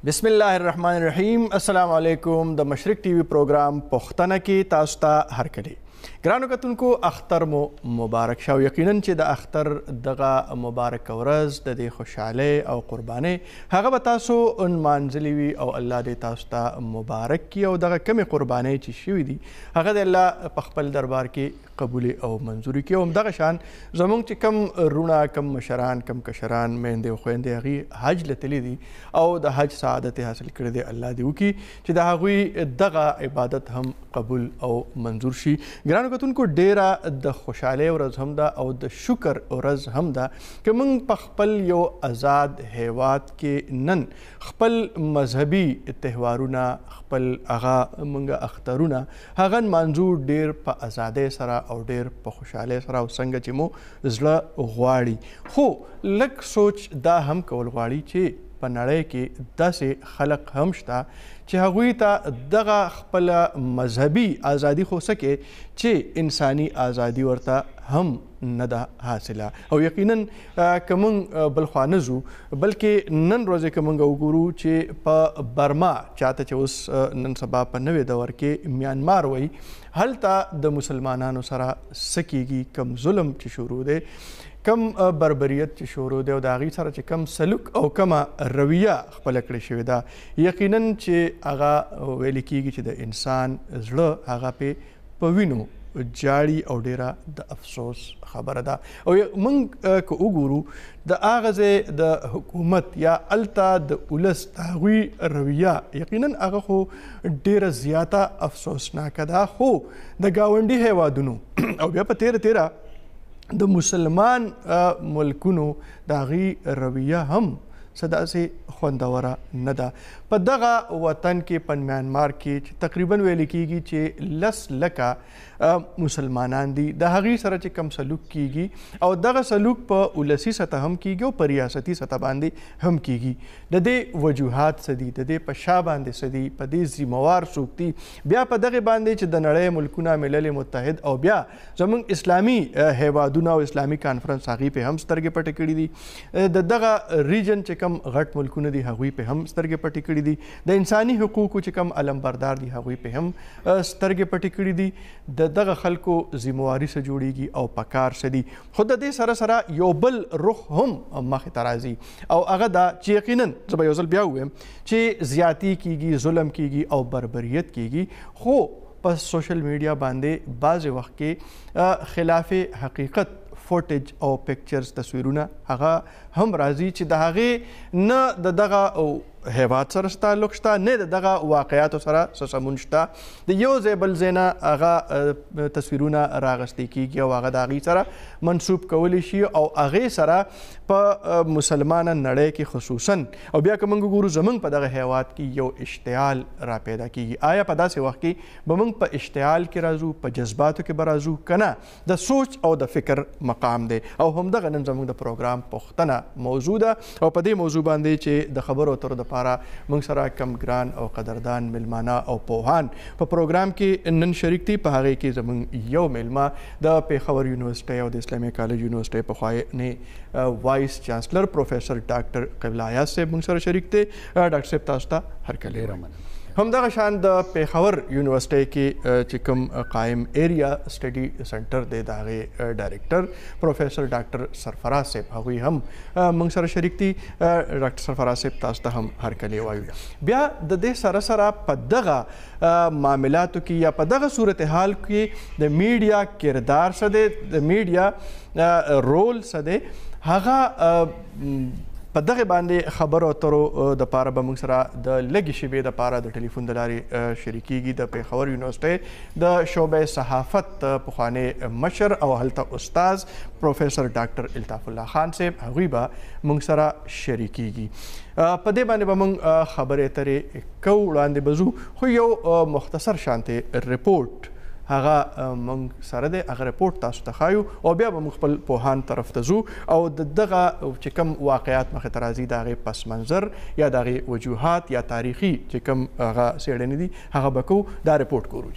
بسم الله الرحمن الرحیم. السلام علیکم. د مشرق ټي وي پروگرام پښتنه کې تاسو ته هرکلی ګرانو کتونکو اختر مو مبارک شه. یقینا چې د اختر دغه مبارک ورځ د دې خوشحالۍ او قربانۍ هغه به تاسو نمانځلې وي او الله دې تاسو ته مبارک کړي او دغه کمې قربانۍ چې شوي دي هغه د الله په خپل دربار کې قبول او منظوري کړي. او همدغه شان زموږ چې کم رونه کم مشران کم کشران میندې او خویندې هغوی حج له تللي دي او د حج سعادت یې حاصل کړی دی، الله دې وکړي چې د هغوی دغه عبادت هم قبول او منظور شي. ګرانو کتونکو ډیره د خوشحالۍ ورځ هم ده او د شکر ورځ هم ده که موږ په خپل یو آزاد هیواد کې نن خپل مذهبي تهوارونه خپل هغه موږ اخترونه هغه نمانځو ډیر په ازادۍ سره او ډیر په خوشحالۍ سره او څنګه چې مو زړه غواړي. خو لږ سوچ دا هم کول غواړي چې په نړۍ کې داسې خلق هم شته چې هغوی ته دغه خپله مذهبي ازادي خو سکې چې انساني ازادي ورته هم نه ده حاصله. او یقینا که موږ بل خوا نه ځو بلکې نن ورځې که موږ وګورو چې په برما چاته چې اوس نن سبا په نوې دور کې میانمار وایي هلته د مسلمانانو سره څه کیږي، کم ظلم چې شروع دی، کم بربریت چې شروع دی او د هغې سره چې کم سلوک او کمه رویه خپله کړې شوې ده یقینا چې هغه ویلې کېږي چې د انسان زړه هغه پې په وینو جاړي او ډیره د افسوس خبره ده. او موږ که وګورو د هغه ځای د حکومت یا هلته د ولس د هغوی رویه یقینا هغه خو ډیره زیاته افسوسناکه ده. خو د ګاونډي هیوادونو او بیا په تیره د مسلمان ملکونو د هغې رویه هم څه داسې خوندوره نه ده. په دغه وطن کې په میانمار کې چې تقریبا ویل کېږي چې 10 لکه مسلمانان دي، د هغې سره چې کم سلوک کېږي او دغه سلوک په ولسي سطح هم کېږي او په ریاستي سطح باندې هم کېږي. د دې وجوهات څه دي، د دې په شا باندې څه دي، په دې ذموار څوک دي، بیا په دغې باندې چې د نړۍ ملکونه ملل متحد او بیا زموږ اسلامي هیوادونه او اسلامي کانفرنس هغوی پې هم سترګې پټې کړي دي، د دغه ریجن چې کم غټ ملکونه دي هغوی پې هم سترګې پټې کړي دي، د انساني حقوقو چې کم علمبردار دي هغوی پې هم سترګې پټې کړي دي. د دغه خلکو ذمواري څه جوړیږي او پکار څه دي. خو د دې سره سره یو بل رخ هم مخې ته راځي او هغه دا چې یقینا زه به یو ځل بیا ووایم چې زیاتی کیږي، ظلم کیږي او بربریت کیږي. خو په سوشل میډیا باندې بعضې وخت کې خلاف حقیقت فوټیج او پکچرز تصویرونه هغه هم راځي چې د هغې نه د دغه هیواد سره تعلق شته نه د دغه واقعیاتو سره څه سمون شته. د یو ځای بل ځای نه هغه تصویرونه راغستې کېږي او هغه د هغې سره منسوب کولی شي او هغې سره په مسلمانه نړۍ کې خصوصا او بیا که موږ وګورو زموږ په دغه هیواد کې یو اشتعال را پیدا کېږي. آیا په داسې وخت کې به موږ په اشتعال کې راځو، په جذباتو کې به راځو که نه؟ د سوچ او د فکر مقام دی او همدغه نن زموږ د پروګرام پښتنه موضوع ده او په دې موضوع باندې چې د خبرو اترو د موږ سره کم ګران او قدردان میلمانه او پوهان په پروګرام کې نن شریک دي. په هغې کې زموږ یو میلمه د پیښور یونیورسټۍ او د اسلامي کالج یونیورسټۍ پخوانی وایس چانسلر پروفیسر ډاکټر قبلہ آیاز صاحب موږ سره شریک دي. ډاکټر صاحب تاسو ته هرکلی. همدغه شان د پیښور یونیورسټۍ کې چې کوم قایم ایریا سټډي سنټر دی د هغې ډایرکټر پروفیسر ډاکټر سرفراز صاحب هغوی هم موږ سره شریک دي. ډاکټر سرفراز صاحب تاسو ته هم هرکلی وایو. بیا د دې سره سره په دغه معاملاتو کې یا په دغه صورتحال کې د میډیا کردار څه دی، د میډیا رول څه دی، هغه په دغه باندې خبرو اترو دپاره به موږ سره د لږې شیبې دپاره د ټلیفون د لارې شریکیږي د پیښور یونیورسټۍ د شعبې صحافت پخوانی مشر او هلته استاذ پروفیسر ډاکټر الطاف الله خان صاحب هغوی به موږ سره شریکیږي. په دې باندې به موږ خبرې اترې کوو، وړاندې به ځو. خو یو مختصر شانتې رپورټ هغه موږ سره دی، هغه رپورټ تاسو ته ښایو او بیا به موږ خپل پوهان طرف ته ځو او د دغه چې کوم واقعیات مخې ته راځي د هغې پس منظر یا د هغې وجوهات یا تاریخي چې کوم هغه څېړنې دي هغه به کوو. دا رپورټ کوو.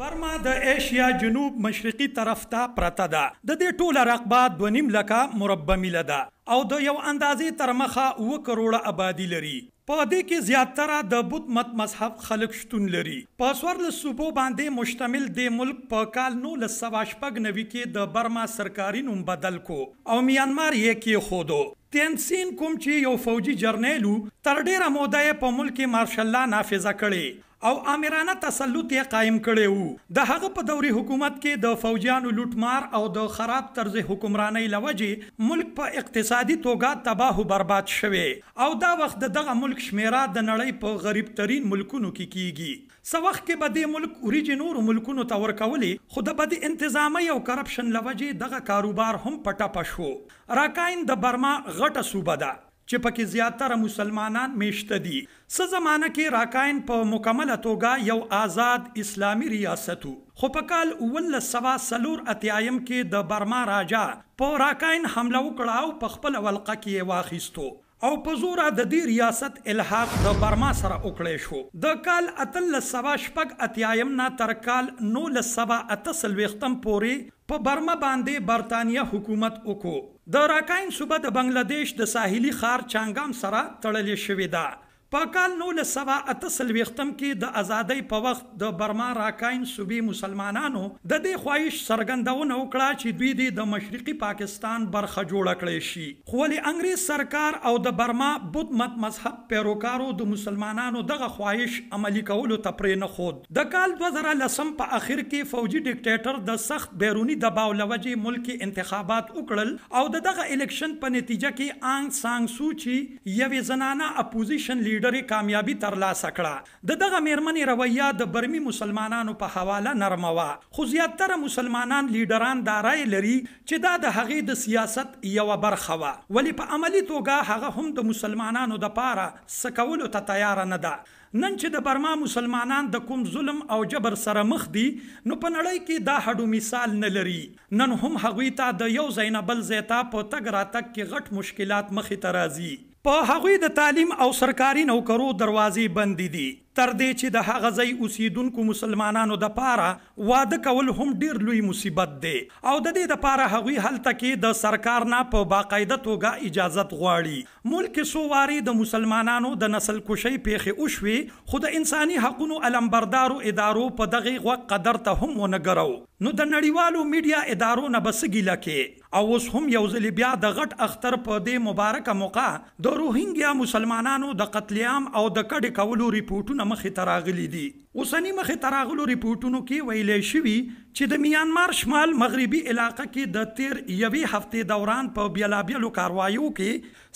برما د ایشیا جنوب مشرقي طرف ته پرته ده. د دې ټوله رقبه 2.5 لکه مربع میله ده او د یو اندازې تر مخه 7 کروڑه آبادي لري. په دې کې زیاتره د بت مت مذهب خلک شتون لري. په 14 صوبو باندې مشتمل د ملک په کال 1996 کې د برما سرکاري نوم بدل کو او میانمار یې کېښودو. تینسین کوم چې یو فوجي جرنیل تر ډیره موده یې په ملک کې مارشل لا نافذه کړي او آمرانه تسلط یې قایم کړی وو. د هغه په دوري حکومت کې د فوجیانو لوټمار او د خراب طرز حکمرانۍ لوجې ملک په اقتصادي توګه تباه و برباد شوی او دا وخت دغه ملک شمیره د نړۍ په غریب ترین ملکونو کې کیږي. څه وخت کې به دې ملک وریجې نورو ملکونو ته ورکولې خو د بد انتظامۍ او کرپشن لوجې دغه کاروبار هم په ټپه شو. راکاین د برما غټه صوبه ده چې پکې زیاتره مسلمانان میشته دي. څه زمانه کې راکاین په مکمله توګه یو آزاد اسلامی ریاست و خو په کال 1984 کې د برما راجا په راکاین حمله وکړه او په خپل ولقه کې یې واخیستو او په زوره د دې ریاست الحاق د برما سره وکړی شو. د کال 1886 نه تر کال 1948 پورې په برما باندې برطانیه حکومت وکړو. د راکاین صوبه د بنگلادیش د ساحلي ښار چانګام سره تړلې شوې ده. په کال 1948 کې د ازادۍ په وخت د برما راکاین صوبې مسلمانانو د دې خواهش څرګندونه وکړه چې دوی دې د مشرقي پاکستان برخه جوړه کړی شي. خو ولې انګریز سرکار او د برما بت مت مذهب پیروکارو د مسلمانانو دغه خواهش عملی کولو ته پرې نه ښود. د کال 2010 په اخر کې فوجي ډیکټیټر د سخت بیروني دباو لوجې ملکي انتخابات وکړل او دغه الیکشن په نتیجه کې آنګ سانګ سوچي یوې زنانه اپوزیشن لیډر کامیابی ترلاسه کړه. دغه میرمنې رویه د برمی مسلمانانو په حواله نرمه وه خو زیاتره مسلمانان لیډران دا رای لري چې دا د هغې د سیاست یوه برخه وه ولې په عملي توګه هغه هم د مسلمانانو دپاره څه کولو ته تیاره نه ده. نن چې د برما مسلمانان د کوم ظلم او جبر سره مخ دي نو په نړۍ کې دا هډو مثال نه لري. نن هم هغوی ته د یو ځای نه بل ځای ته په تګ راتګ کې غټ مشکلات مخې ته راځي. په هغوی د تعلیم او سرکاري نوکرو دروازې بندې دي تر دې چې د هغه ځای اوسیدونکو مسلمانانو دپاره واده کول هم ډیر لوی مصیبت دی او د دې دپاره هغوی هلته کې د سرکار نه په باقاعده توګه اجازت غواړي. ملک کې څو وارې د مسلمانانو د نسل کشۍ پیښې وشوې خو د انساني حقونو علمبردارو ادارو په دغې غوږ قدر ته هم ونه ګرو. نو د نړیوالو میډیا ادارو نه به څه ګیله کې او اوس هم یو ځل بیا د غټ اختر په دې مبارکه موقع د روهینګیا مسلمانانو د قتل عام او د کډې کولو ریپورټونه مخې ته راغلي دي. اوسني مخې ته راغلو ریپورټونو کې ویلی شوي چې د میانمار شمال مغربي علاقه کې د تیر یوې هفتې دوران په بیلابیلو کاروایو کې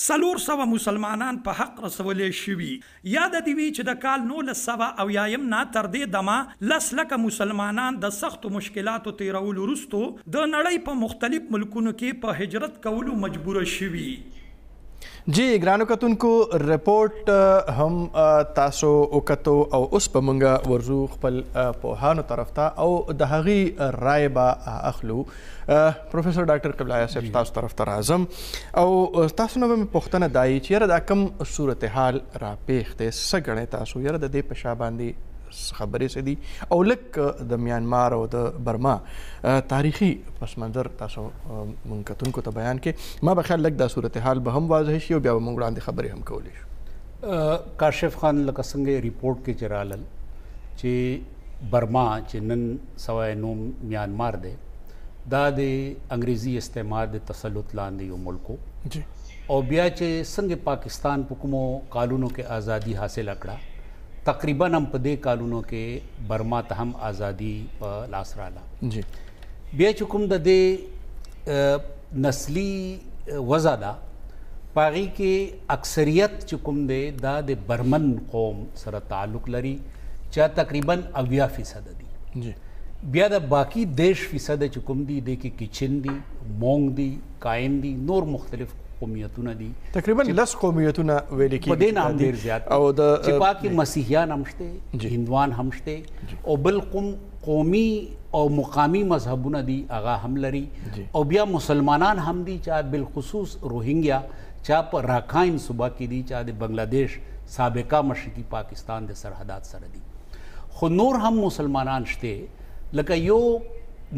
400 مسلمانان په حق رسولی شوي. یاد دې وي چې د کال 1990 نه تر دې دمه 10 لکه مسلمانان د سختو مشکلاتو تیرولو وروستو د نړۍ په مختلف ملکونو کې په هجرت کولو مجبوره شوي. جی ګرانو کتونکو رپورټ هم تاسو وکتو او اوس به موږ ورځو خپل پوهانو طرف ته او د هغې رای به اخلو. پروفیسر ډاکټر قبلہ صاحب تاسو طرف ته راځم او تاسو نه به مې پوښتنه دا وي چې یاره دا کوم صورتحال راپېښ دی څه ګڼئ تاسو یاره د دې په شا باندې خبرې څه دي او لږ د میانمار او د برما تاریخي پس منظر تاسو مونږ کتونکو ته بیان کې ما به خیال لږ دا صورتحال به هم واضح شي او بیا به مونږ وړاندې خبرې هم کولی شو. کاشف خان لکه څنګه ریپورټ کې چې رالل چې برما چې نن سوای نوم میانمار دی دا د انګریزي استعمار د تسلط لاندې یو ملک او بیا چې څنګه پاکستان په کومو کالونو کې ازادي حاصله کړه تقریبا هم په دې کالونو کې برما ته هم ازادي په لاس راله. بیا چې کوم د دې نسلی وضع ده په هغې کې اکثریت چې کوم دی دا د برمن قوم سره تعلق لري چې تقریبا 80% دي. بیا د باقی 10% چې کوم دي د کې کچن دي مونږ دي کاین دي نور مختلف قومیتونه دي تقریبا 10 قومیتونه ویل کېږي په دې نه هم ډېر زیات او د چې پاکي مسیحیان هم شته هندوان هم شته او بل قومي او مقامی مذهبونه دي هغه هم لري او بیا مسلمانان هم دي چې بالخصوص روهینګیا چې په راکاین صوبه کې دي چې د بنگلادیش سابقه مشرقي پاکستان د سرحدات سره دي. خو نور هم مسلمانان شته لکه یو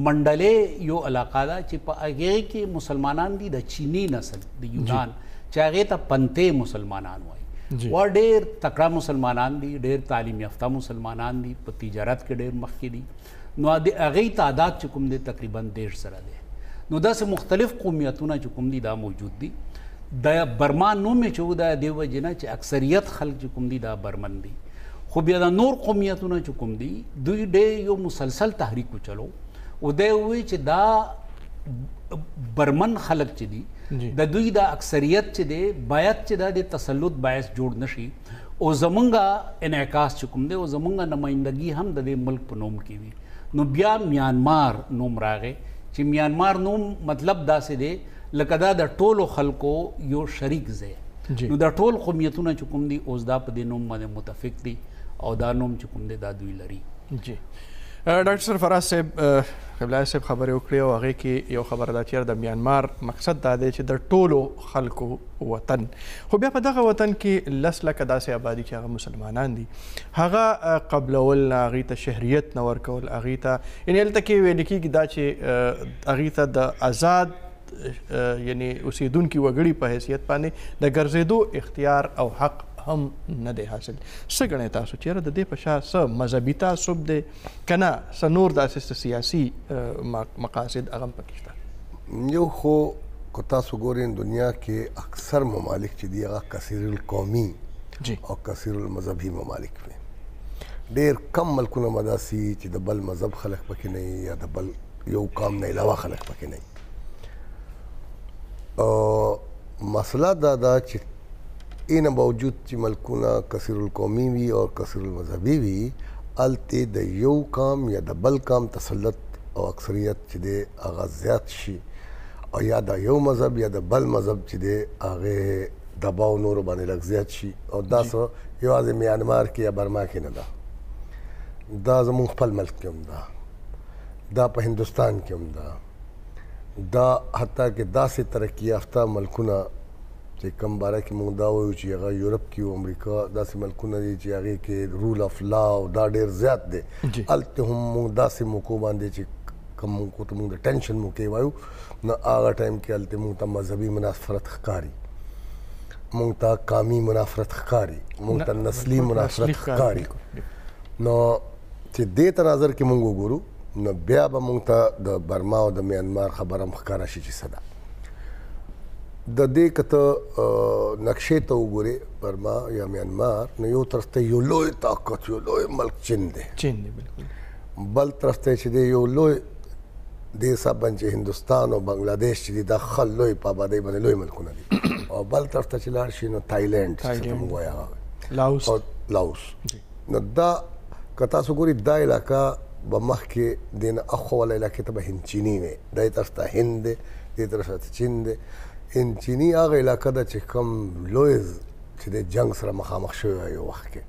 منډلې یو علاقه ده چې په هغې کې مسلمانان دي د چینی نسل د یونان چې هغې ته پنتې مسلمانان وایي وا ډېر تکړه مسلمانان دي، ډېر تعلیم یافته مسلمانان دي، په تجارت کې ډېر مخکې دي. نو د هغې تعداد چې کوم دی تقریبا 1.5 سره دی. نو داسې مختلف قومیتونه چې کوم دي دا موجود دي. د برما نوم یې چې و دا دې وجې نه چې اکثریت خلک چې کوم دي دا برمن دي. خو بیا د نور قومیتونه چې کوم دي دوی ډېر یو مسلسل تحریک وچلو او دی ووایي چې دا برمن خلک چې دي د دوی دا اکثریت چې دی باید چې دا د تسلط باعث جوړ نشي او زمونږ انعکاس چې کوم دی او زمونږ نمایندګي هم د دې ملک په نوم کې وي. نو بیا میانمار نوم راغی چې میانمار نوم مطلب داسې دی لکه دا د ټولو خلکو یو شریک ځای. نو دا ټول قومیتونه چې کوم دي اوس دا په دې نوم باندې متفق دي او دا نوم چې کوم دی دا دوی لري. جی ډاکټر سرفراز صاحب قبلہ صاحب خبرې وکړې او هغې کې یو خبره ده چې د میانمار مقصد دا دی چې د ټولو خلکو وطن، خو بیا په دغه وطن کې 10 لکه داسې آبادي چې هغه مسلمانان دي هغه قبلول نه، هغې ته شهریت نه ورکول، هغې ته یعنې هلته کې ویل کېږي دا چې هغې ته د آزاد یعنی اوسیدونکي وګړي په حیثیت باندې د ګرځېدو اختیار او حق هم نه دی حاصل. څه ګڼئ تاسو چېرې د دې په شا څه مذهبي تعصب دی که نه څه نور داسې څه سیاسي مقاصد هغه هم پکې شته؟ یو خو که تاسو ګورئ دنیا کې اکثر ممالک چې دي هغه کثیر القومي او کثیر المذهبي ممالک وي. ډېر کم ملکونه به داسې چې د بل مذهب خلک پکې نه وي یا د بل یو قام نه علاوه خلک پکې نه وي. مسله دا ده چې این باوجود چې ملکونه کثیر القومي وي او کثیر المذهبي وي هلته د یو قام یا د بل قام تسلط او اکثریت چې دی هغه زیات شي او یا د یو مذهب یا د بل مذهب چې دی هغې دباو نورو باندې لږ زیات شي. او دا څه یوازې میانمار کې یا برما کې نه ده، دا زموږ خپل ملک کې هم ده، دا په هندوستان کې هم ده، دا حتی کې داسې ترقي یافته ملکونه چې کوم باره کې موږ دا وایو چې هغه یورپ کې او امریکا داسې ملکونه دي چې هغې کې رول اف لا او دا ډېر زیات دی. هلته هم موږ داسې موقعو باندې چې کوم موقعو ته موږ د ټینشن موقع وایو نو هغه ټایم کې هلته موږ ته مذهبي منافرت ښکاري، موږ ته قامي منافرت ښکاري، موږ ته نسلي منافرت ښکاري. نو چې دې ته نظر کې موږ وګورو نو بیا به موږ ته د برما او د میانمار خبره هم ښکاره شي چې څه ده. د دې که ته نقشې ته وګورې برما یا میانمار نو یو طرف ته یو لوی طاقت یو لوی ملک چین دی، بل طرف ته چې دی یو لوی دې حساب باندې چې هندوستان او بنګلادیش چې دي دا ښه لوی په آبادۍ باندې لوی ملکونه دي. او بل طرف ته چې لاړ شي نو تایلنډ چې ته موږ وایو لاوس. نو دا که تاسو ګورئ دا علاقه به مخکې دې نه اخوا والا علاقې ته به هندچیني وي، دې طرف ته هند دی، دې طرف ته چین دی. هندچیني هغه علاقه ده چې کوم لوی چې د جنګ سره مخامخ شوی وه یو وخت کې،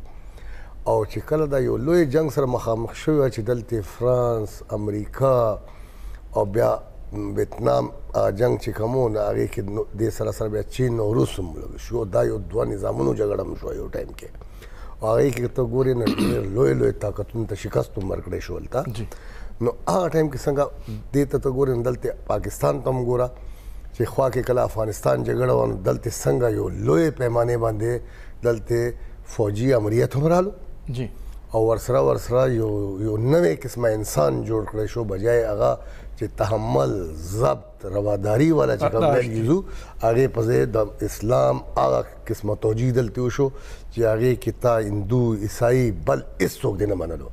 او چې کله دا یو لوی جنګ سره مخامخ شوی وه چې دلته فرانس، امریکا او بیا ویتنام جنګ چې کوم و نو هغې کې دې سره سره بیا چین او روس هم لګ شو. دا یو دوه نظامونو جګړه هم شوه یو ټایم کې. او هغې کې ته ګورې نو ډېر لوی لوی طاقتونو ته شکست هم ورکړی شو هلته. نو هغه ټایم کې څنګه دې ته ګورې نو دلته پاکستان ته هم ګوره چې خوا کې کله افغانستان جګړه وه نو دلته څنګه یو لوی پیمانې باندې دلته فوجي امریت هم رالو او ورسره یو نوې قسمه انسان جوړ کړی شو بجای هغه چې تحمل، ضبط، رواداري والا چې کوم یزو هغې په ځای د اسلام هغه قسمه توجیه دلته وشو چې هغې کې تا هندو، عیسائی بل هېڅوک دې نه منلو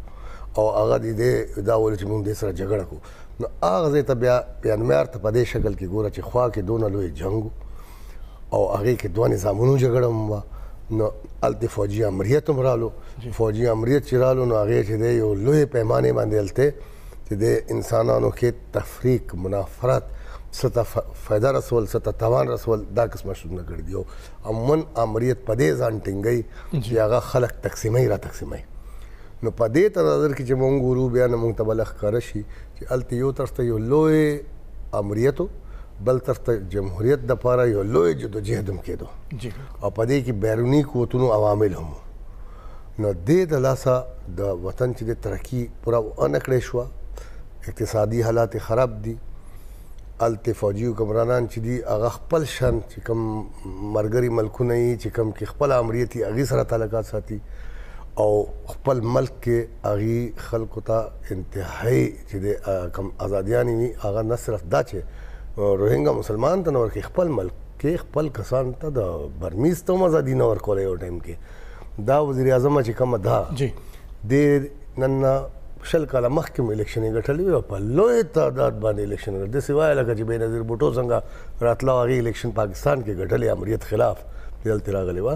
او هغه دې دا ویل چې موږ دې سره جګړه کوو. نو هغه ځای ته بیا میانمار ته په دې شکل کې ګوره چې خوا کې دونه لوی جنګ او هغې کې دوه نظامونو جګړه هم وه. نو هلته فوجي امریت هم رالو. فوجي امریت چې رالو نو هغې چې دی یو لوی پیمانې باندې هلته چې د انسانانو کې تفریق، منافرت، څه ته فایده رسول، څه ته تاوان رسول، دا قسمه شروع کړي دي. او عموماً امریت په دې ځان ټینګوي چې هغه خلک تقسیموي را تقسیموي. نو په دې تناظر کې چې موږ ګورو بیا نه موږ ته به ښکاره شي چې هلته یو طرف ته یو لوی امریت و، بل طرف ته جمهوریت دپاره یو لوی جدوجهد هم کېدو او په دې کې بیروني قوتونو عوامل هم. نو دې د لاسه د وطن چې د ترقي پوره ونه کړې شوه، اقتصادي حالات خراب دي، هلته فوجي حکمرانان چې دي هغه خپل شان چې کوم مرګري ملکونه یي چې کوم کې خپل امریت یي هغې سره تعلقات ساتي او خپل ملک کې هغې خلکو ته انتهایی چې د کوم ازادیانې وي هغه نه صرف دا چې روهنګا مسلمان ته نه ورکوي خپل ملک کې خپل کسان ته د برمیز ته هم ازادي نه ورکولی یو ټایم کې دا وزیر اعظمه چې کومه ده د نن شل کاله مخکې مو الیکشنې ګټلې وي او په لوی تعداد باندې الیکشن ګټل داسې وایه لکه چې بېنظیر بوټو څنګه راتله او هغې الیکشن پاکستان کې ګټلې امریت خلاف دلته راغلې وه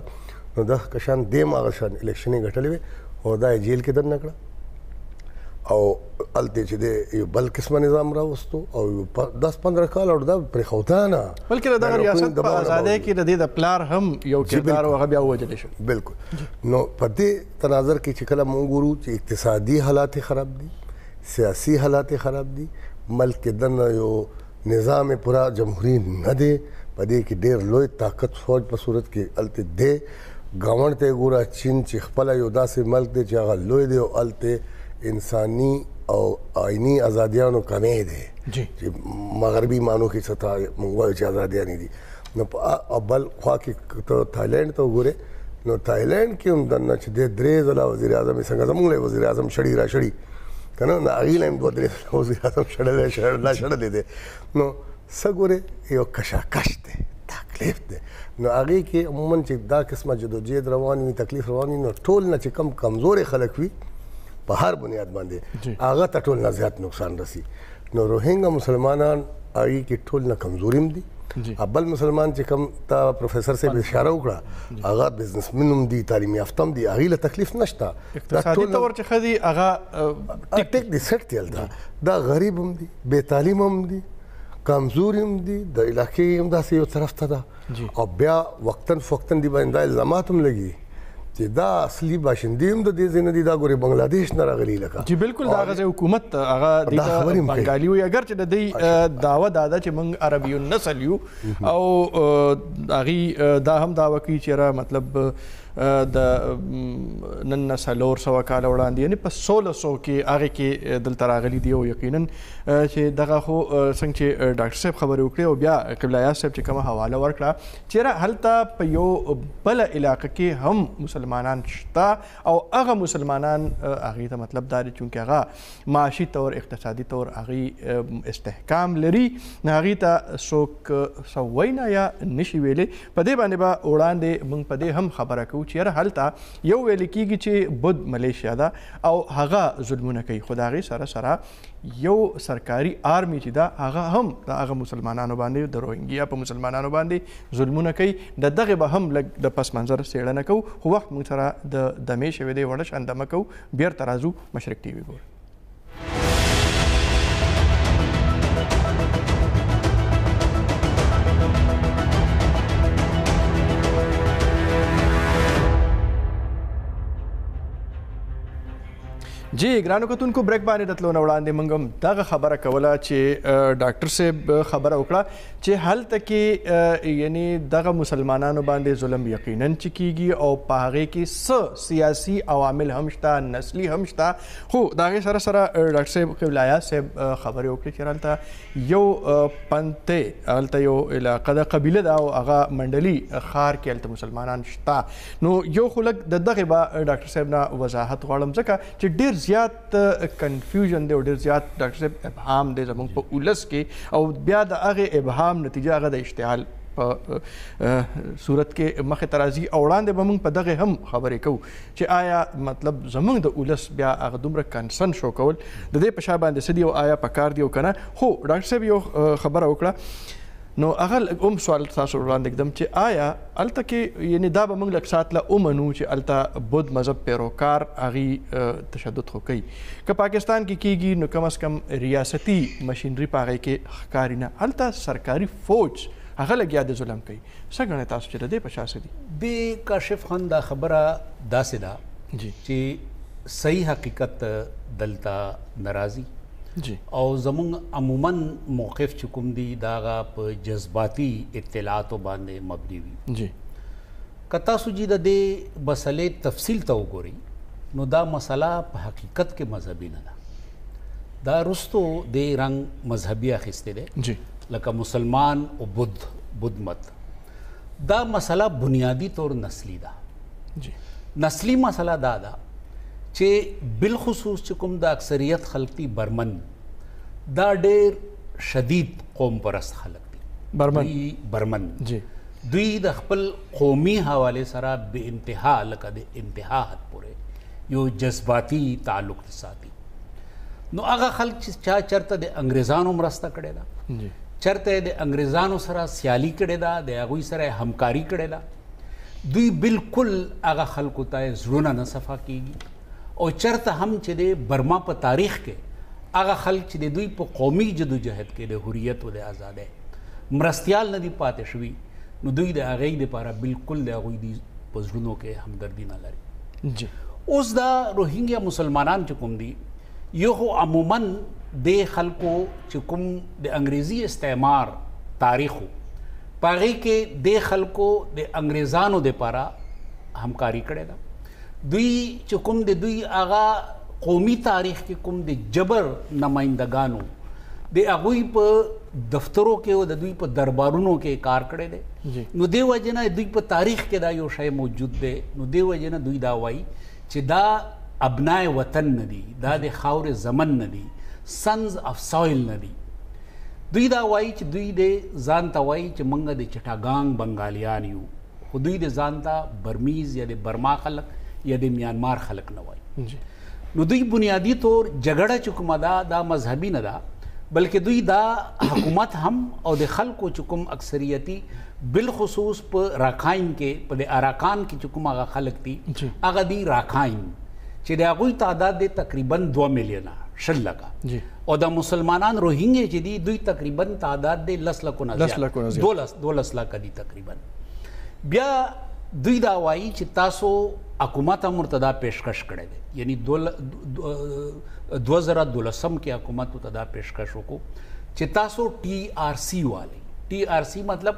نو دا کشان دې هم هغه شان الیکشنې ګټلې وې او دا یې جیل کې دننه کړه او هلته چې دی یو بل قسمه نظام راوستو او 10-15 کال او دا پرېښوده نه بلکې د دغه ریاست په ازادۍ کې د دې د پلار هم یو کردار هغه بیا ووژلی شو. بالکل. نو په دې تناظر کې چې کله موږ ګورو چې اقتصادي حالات خراب دي سیاسي حالات خراب دي ملک کې دننه یو نظام پورا جمهوری نه دی په دې کې ډېر لوی طاقت فوج په صورت کې هلته دی ګاونډ ته یې ګوره چین چې خپله یو داسې ملک دی چې هغه لوی دی او هلته انسانی او آئینی ازادیانو کمی دی چې مغربي معنو کې څه ته موږ وایو چې ازادیانې دي نو په بل خوا کې ته تایلینډ ته وګورې نو تایلینډ کې هم دننه چې دی 3 ځله وزیر اعظم یې څنګه زموږ وزیر اعظم شړي را شړي که نه د هغې نه هم 2-3 ځله وزیر اعظم شړلی دی نو څه ګورې یو کشاکش دی تکلیف دی نو هغې کې عموما چې دا قسمه جدوجہد روان وي تکلیف روان وي نو ټول نه چې کم کمزورې خلک وي په هر بنیاد باندې هغه ته ټول نه زیات نقصان رسی نو روهنګا مسلمانان هغې کې ټول نه کمزوري هم دي بل مسلمان چې کوم تا پروفیسر صاحب اشاره وکړه هغه بزنسمن هم دي تعلیم یافته هم دي هغې له تکلیف نشته اقتصادي طور چې ښه دي هغه ټیک دي سیټ دی هلته دا غریب هم دي بې تعلیم هم دي کمزوري هم دي د علاقې هم داسې یو طرف ته ده او بیا وقتاً فوقتاً دي باندې دا الزامات هم لګي چې دا اصلي باشندې هم د دې ځای نه دي دا ګورې بنګلادیش نه راغلي لکه چې بالکل د هغه ځای حکومت هغه دې ته بنګالي وي اگر چې د دوی دعوه دا ده چې موږ عربي النسل یو او هغې دا هم دعوه کوي چې یاره مطلب د نن نه 400 کاله وړاندې یعنې په 1600 کې هغې کې دلته راغلي دي او یقینا چې دغه خو څنګه چې ډاکټر صاحب خبرې وکړې او بیا قبلہ آیاز صاحب چې کومه حواله ورکړه چې یاره هلته په یو بله علاقه کې هم مسلمانان شته او هغه مسلمانان هغې ته مطلب دا دی چونکې هغه معاشي طور اقتصادي طور هغې استحکام لري نو هغې ته څوک څه وایي نه یا نشي ویلی په دې باندې به وړاندې موږ په دې هم خبره کوو چې یاره هلته یو ویل کېږي چې بد ملیشیا ده او هغه ظلمونه کوي خو د هغې سره سره یو سرکاري آرمي چې ده هغه هم د هغه مسلمانانو باندې د روهنګیا په مسلمانانو باندې ظلمونه کوي د دغې به هم لږ د پس منظر څېړنه کوو خو وخت موږ سره د دمې شوی دی وړه شان دمه کوو بیرته راځو مشرق ټي وي ګورو جی ګرانو کتونکو بریک باندې د تلو نه وړاندې موږ هم دغه خبره کوله چې ډاکټر صاحب خبره وکړه چې هلته کې یعنې دغه مسلمانانو باندې ظلم یقینا چې کېږي او په هغې کې څه سیاسي عوامل هم شته نسلي هم شته خو د هغې سره سره ډاکټر صاحب قبلہ آیاز صاحب خبرې وکړې چې هلته یو پنتې هلته یو علاقه ده قبیله ده او هغه منډلي ښار کې هلته مسلمانان شته نو یو خو لږ د دغې به ډاکټر صاحب نه وضاحت غواړم ځکه چې ډېر زیات کنفیوژن دی او ډېر زیات ډاکټر صاحب ابهام دی زموږ په ولس کې او بیا د هغې ابهام نتیجه هغه د اشتعال په صورت کې مخې ته راځي او وړاندې به موږ په دغې هم خبرې کوو چې آیا مطلب زموږ د ولس بیا هغه دومره کنسن شو کول د دې په شا باندې څه دي او آیا پکار دی او که نه خو ډاکټر صاحب یو خبره وکړه نو هغه هم سوال تاسو وړاندې کړم چې آیا هلته کې یعنې دا به موږ لږ سات له ومنو چې هلته بود مذهب پیروکار هغې تشدد خو کوي که پاکستان کې کېږي نو کم از کم ریاستي مشینري په هغې کې ښکاري نه هلته سرکاري فوج هغه لګیا د ظلم کوي څه ګڼئ تاسو چې د دې په شا څه دي بې کاشف خان دا خبره داسې ده چې صحیح حقیقت دلته نه راځي او زمونږ عموما موقف چې کوم دی دا هغه په جذباتي اطلاعاتو باندې مبني وي که تاسو جی د دې مسلې تفصیل ته وګورئ نو دا مسله په حقیقت کې مذهبي نه ده دا رستو د رنګ مذهبي اخیستی دی لکه مسلمان او بدھ مت. دا مسله بنیادی طور نسلی ده. نسلی مسله دا ده چې بالخصوص چې کوم د اکثریت خلق دي برمن، دا ډېر شدید قوم پرست خلق دي. برمن دوی د خپل قومي حوالې سره بې انتها لکه د انتها حد پورې یو جذباتي تعلق ساتي. نو هغه خلک چې چا چرته د انګریزانو مرسته کړې ده، چرته د انګریزانو سره سیالي کړې ده، د هغوی سره همکاري کړې ده، دوی بالکل هغه خلکو ته زړونه نه صفا کیږي. او چرته هم چې د برما په تاریخ کې هغه خلک چې د دوی په قومي جدوجهد کې د حریت او د ازادۍ مرستیال نه دي پاتې شوي، نو دوی د هغې دپاره بالکل د هغوی په زړونو کې همدردي نه لري. اوس دا روهینګیا مسلمانان چې کوم دي، یو خو عموما د خلکو چې کوم د انګریزي استعمار تاریخ و، په هغې کې د خلکو د انګریزانو دپاره همکاري کړې ده. دوی چې کوم د دوی هغه قومي تاریخ کې کوم د جبر نمایندګانو د هغوی په دفترو کې او د دوی په دربارونو کې کار کړی دی، نو دې وجې نه دوی په تاریخ کې دا یو شی موجود دی. نو دې وجې نه دوی دا وایي چې دا ابنای وطن نه دي، دا د خاورې زمن نه دي، سنز اف سویل نه دي. دوی دا وایي چې دوی د ځان ته وایي چې موږ د چټاګانګ بنګالیان یو، خو دوی د ځان ته برمیز یا د برما خلک یا د میانمار خلک نه وایي. نو دوی بنیادی طور جګړه چې کومه ده دا مذهبي نه ده، بلکې دوی دا حکومت هم او د خلکو چې کوم اکثریتي بالخصوص په راکاین کې په د اراکان کې چې کوم هغه خلک دي هغه دي راکاین، چې د هغوی تعداد دی تقریبا 2 میلیونه 10 لکه، او د مسلمانان روهینګیا چې دي دوی تقریبا تعداد دی 10 لکو نه زیات، 12 لکه دي تقریبا. بیا دوی دا وایي چې تاسو حکومت هم ورته دا پیشکش کړی دی، یعنی 2012 کې حکومت ورته دا پیشکش وکړو چې تاسو TRC والی، TRC مطلب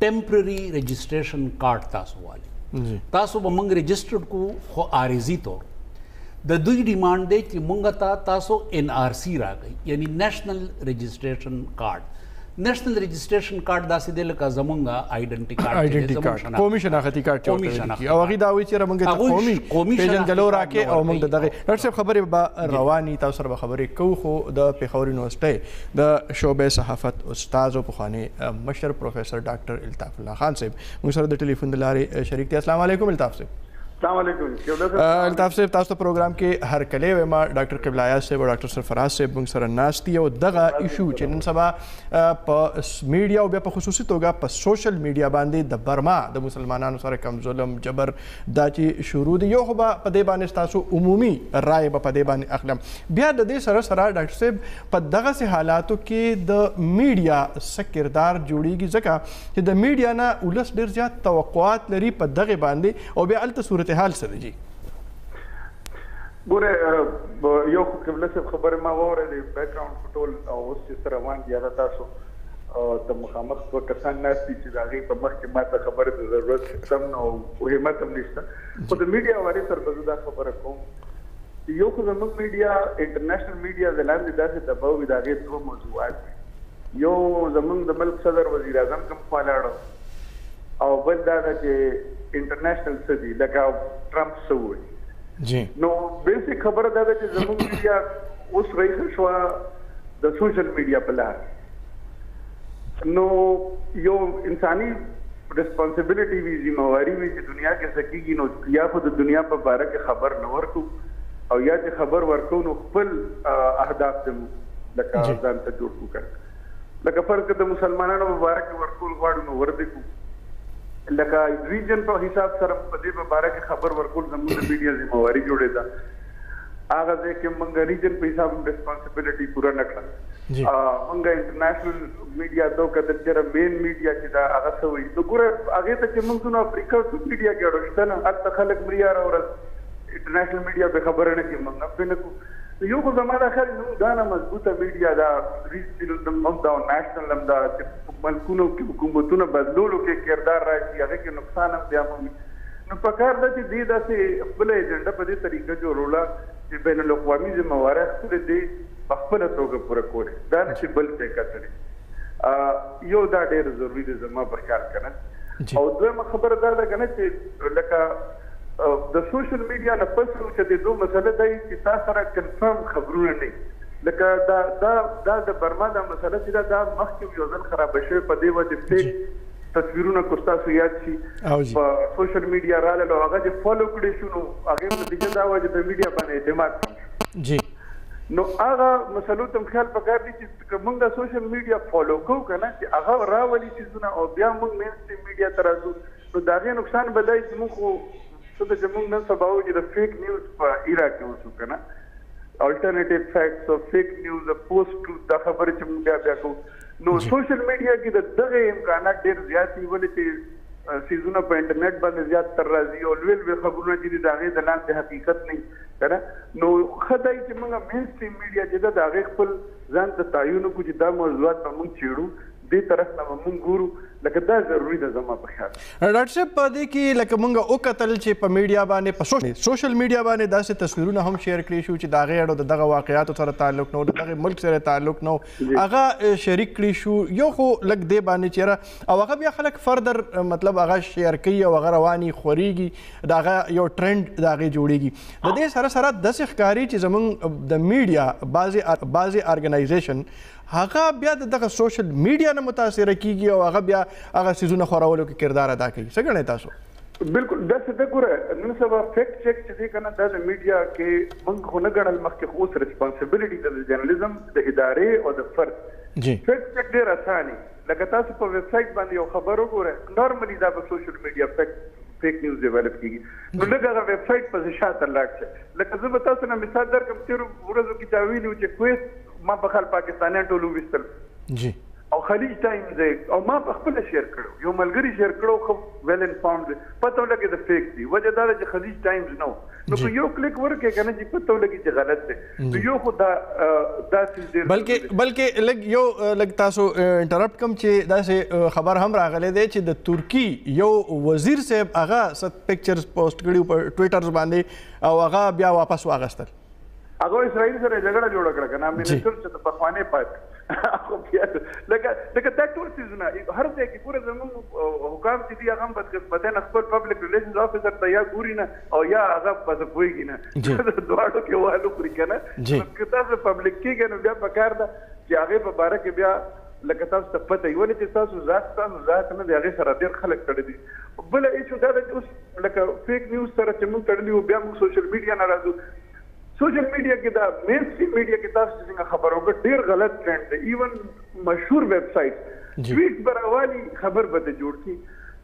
ټیمپرری رجسټریشن کارت تاسو والی، تاسو به موږ رجسټرډ کو خو عارضي طور. د دوی ډیمانډ دی چې موږ ته تاسو NRC راکړئ، یعنی نیشنل رجسټریشن کارت. نیشنل رجسټریشن کارت داسې دی لکه زمونږ آیډنټي کارت، قومي شناختي کارت چې ورته وایي، او هغوی دا وایي چې موږ ته قومي پیژندګلو راکړئ او موږ د دغې. ډاکټر صاحب خبرې به روانې، تاسو سره به خبرې کوو، خو د پېښور یونیورسټۍ د شعبې صحافت استاد او پخوانی مشر پروفیسر ډاکټر الطاف الله خان صاحب موږ سره د ټلیفون د لارې شریک دي. السلام علیکم الطاف صاحب. السلام علیکم. الطاف صاحب تاسو ته پروګرام کې هرکلی وایم. ډاکټر قبلہ آیاز صاحب او ډاکټر سرفراز صاحب موږ سره ناست دي او دغه ایشو چې نن سبا په میډیا او بیا په خصوصي توګه په سوشل میډیا باندې د برما د مسلمانانو سره کم ظلم جبر دا چې شروع دي، یو خو به په دې باندې ستاسو عمومي رایې به په دې باندې اخلم. بیا د دې سره سره ډاکټر صاحب په دغسې حالاتو کې د میډیا څه کردار جوړیږي، ځکه چې د میډیا نه ولس ډېر زیات توقعات لري په دغې باندې، او بیا هلته صورتحال څه دی؟ ګوره یو خو قبله صاحب خبرې ما واورېدې بیک ګراونډ په ټول او اوس چې سره روان دي، هغه تاسو د مخامخ دوه کسان ناست دي چې د هغې په مخ کې ما ته خبرې د ضرورت هم نه او همت هم نشته، خو د میډیا وارې سره به زه دا خبره کوم چې یو خو زموږ میډیا انټرنیشنل میډیا د لاندې داسې دباو وي، د هغې 2 موضوعات دي. یو زموږ د ملک صدر وزیر اعظم کوم خوا لاړه، او بل دا ده چې انټرنیشنل څه دي لکه ټرمپ څه وایي. نو بیسیک خبره دا ده چې زموږ میډیا اوس رایښه شوه د سوشل میډیا په لار. نو یو انساني ریسپانسبلټي وي، ذمہواري وي چې دنیا کې څه کېږي، نو یا خو د دنیا په باره کې خبر نه ورکو، او یا چې خبر ورکو نو خپل اهداف ته لکه ځان ته جوړ کړو. لکه فرض کړه د مسلمانانو په باره کې ورکول غواړو نو ورده کړو، لکه ریجن په حساب سره په دې باره کې خبر ورکول زموږ د میډیا ذمہواري جوړې ده. هغه ځای کې موږ ریجن په حساب ریسپانسبلټي پوره نه کړه. موږ انټرنیشنل میډیا ته کتل چې مین میډیا چې دا هغه څه وایي، نو ګوره هغې ته چې موږ نو افریقا میډیا کې اړو شته نه، هلته خلک مریاره ورځ انټرنیشنل میډیا په خبره نه کوي، موږ پرې نه کوو. یو خو زما دا خیال نو دا نه مضبوطه میډیا دا موږ دا نېشنل هم دا چې ملکونو کې حکومتونه بدلولو کې کردار راشي، هغې کې نقصان هم دی عمومي. نو پکار ده چې دې داسې خپله ایجنډه په دې طریقه جوړوله چې بین الاقوامي ذمہوارۍ خپلې دې په خپله توګه پوره کړې، دا نه چې بل څه کتلې. یو دا ډېر ضروري دی زما په خیال کنه. او دویمه خبره دا ده کنه چې لکه د سوشل میډیا نه پس چې د دوه مسله دی چې تاسو سره کنفرم خبرونه نه لکه دا د برما د مسله چې دا مخکې یو ځل خراب شوی په دې وجه فیک تصویرونه کو تاسو یاد شي په سوشل میډیا رااله نو هغه چې فالو کړی شو نو هغه په دې دا وجه د میډیا باندې اعتماد جی نو هغه مسلو تم خیال پکار دي چې موږ د سوشل میډیا فالو کوو کنه چې هغه راولي چیزونه او بیا موږ مین سټریم میډیا ته راځو نو دا غي نقصان بدای چې موږ خو څه د موږ نن سبا چې د فیک نیوز په ایرا کې اوسو کنه الټرنیټیو فیکټس او فیک نیوز او پوسټ ټروث دا خبره چې موږ بیا کوو نو سوشل میډیا کې د دغه امکانات ډېر زیات دي ولې چې سیزونه په انټرنیټ باندې زیات تر راځي او لویل به خبرونه چې دا غي د لاندې حقیقت نه کنه نو خدای چې موږ مین سټریم میډیا چې دا غي خپل ځان ته تعین کو چې دا موضوعات به موږ چیړو دې طرف نه موږ ګورو لکه دا ضروري ده زما په خیال. ډاکټر صاحب په دې کې لکه موږ او قتل چې په میډیا باندې په سوشل میډیا باندې داسې تصویرونه هم شیر کړي شو چې دا غي اړو دغه واقعیاتو سره تعلق نه دغه ملک سره تعلق نه هغه شریک کړي شو یو خو لک دې باندې چیرې او هغه بیا خلک فردر مطلب هغه شیر کوي او هغه رواني خوريږي دغه یو ټرند دغه جوړيږي د دې سره سره د ښکاری چې زمونږ د میډیا بعضي ارګنایزیشن هغه بیا دغه سوشل میډیا نه متاثر کیږي او هغه بیا هغه سيزونه خورولو کې کردار ادا کوي څنګه غواړئ تاسو بالکل دا څه د ګوره نن سبا فیکټ چیک چې کنه د میډیا کې موږ خو نه غړل مخکې خو ریسپانسیبিলিټي د جرنالیزم د ادارې او د فرد جی فیکټ چیک ډیر اسانه لکه تاسو په ویب سټ باندې یو خبر وګورئ نورمالي دا په سوشل میډیا فیک نیوز ډیولپ کیږي نو لکه هغه ویب سټ په شاته لاړ شي لکه زه به تاسو نه مثال درکم چې ورځو کې دا ویلو چې کویس ما په خپل پاکستانیان ټولو وستل جی او خلیج ټایمز او ما په خپل شیر کړو یو ملګری شیر کړو خو ویل انفارمد پته لګي د فیک دی وجه دا چې خلیج ټایمز نو نو یو کلیک ورکه کنه چې پته لګي چې غلط دی نو یو خو دا چیز بلکې لګ یو لګ تاسو انټرپټ کوم چې دا خبر هم راغلی دی چې د ترکی یو وزیر صاحب هغه ست پکچرز پوسټ کړي په ټویټر باندې او هغه بیا واپس واغستل هغه اسرائیل سره جګړه جوړه کړه کنه منیسټر چې په خوانه پات خو بیا لکه دا ټول سيزونه هر ځای کې پوره زموږ حکام چې دی هغه بدقسمته نه خپل پبلک ریلیشنز افیسر ته یا ګوري نه او یا هغه پس پويږي نه دواړو کې والو پرې کنه که تاسو پبلک کې کنه بیا پکار ده چې هغه په باره کې بیا لکه تاسو ته پته وي ولې چې تاسو ذات نه دی هغه سره ډېر خلک تړي دي بل هیڅ دا اوس لکه فیک نیوز سره چې موږ تړلي بیا موږ سوشل میډیا نه راځو سوشل میډیا کې دا مین سټریم میډیا کې تاسو څنګه خبرو کې ډیر غلط ټرند دی ایون مشهور ویب سټ ټویټ براوالي خبر به جوړ کی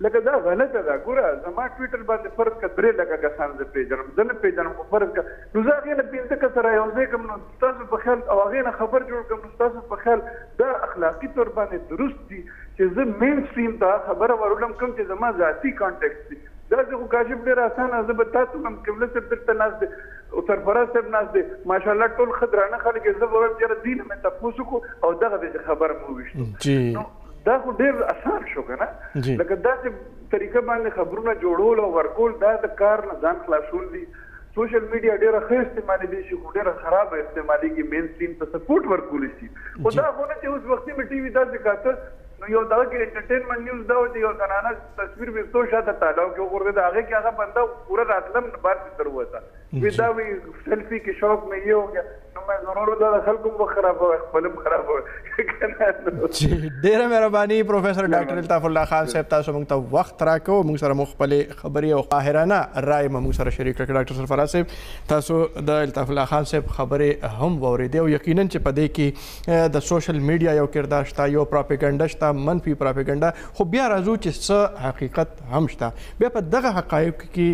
لکه دا غلطه ده ګوره زما ټویټر باندې فرض کړه لکه کسان ز پیجن زنه پیجن کو فرض کړه نو زه غیر پینځه کسره یو ځای کوم نو تاسو په خیال او غیر خبر جوړ کوم تاسو په خیال دا اخلاقی تور باندې درست دي چې زه مین سټریم ته خبر ورولم کوم چې زما ذاتی کانټیکټ دي دا زه کاشف ډیر اسانه زه به تاسو کوم قبلہ صاحب درته ناز دي او سرفراز صاحب ناز دي ماشاءالله ټول خضرانه خلک زه به چې دین مې تاسو کو او دغه د خبر مو وشتو جی دا خو ډیر اسان شو کنه لکه دا چې طریقه باندې خبرونه جوړول او ورکول دا د کار نه ځان خلاصول دي سوشل میډیا ډیره ښه استعمالي دي چې ډیره خراب استعمالي کې مین سټریم ته سپورټ ورکول شي او دا خو نه چې اوس وخت می ټي وي دا ذکر نو یو دا کې انټرټینمنت نیوز دا و چې یو زنانه تصویر به تو شاته تعالی او کې ورته دا هغه کې هغه بنده پورا راتلم بار تر وتا وی دا وی سیلفي کې شوق مې یو نو مې ضرور دا خلکو مو خراب و خپلم خراب و ډیره مهرباني پروفیسر ډاکټر الطاف الله خان صاحب تاسو موږ ته وخت راکو موږ سره مخبلې خبري او قاهرانه رائے موږ سره شریک کړ ډاکټر سرفراز صاحب تاسو د الطاف الله خان صاحب خبره هم وریدي او یقینا چې په دې کې د سوشل میډیا یو کردار شته یو پروپاګاندا شته منفي پروپاګاندا خو بیا راځو چې څه حقیقت هم شته بیا په دغه حقایق کې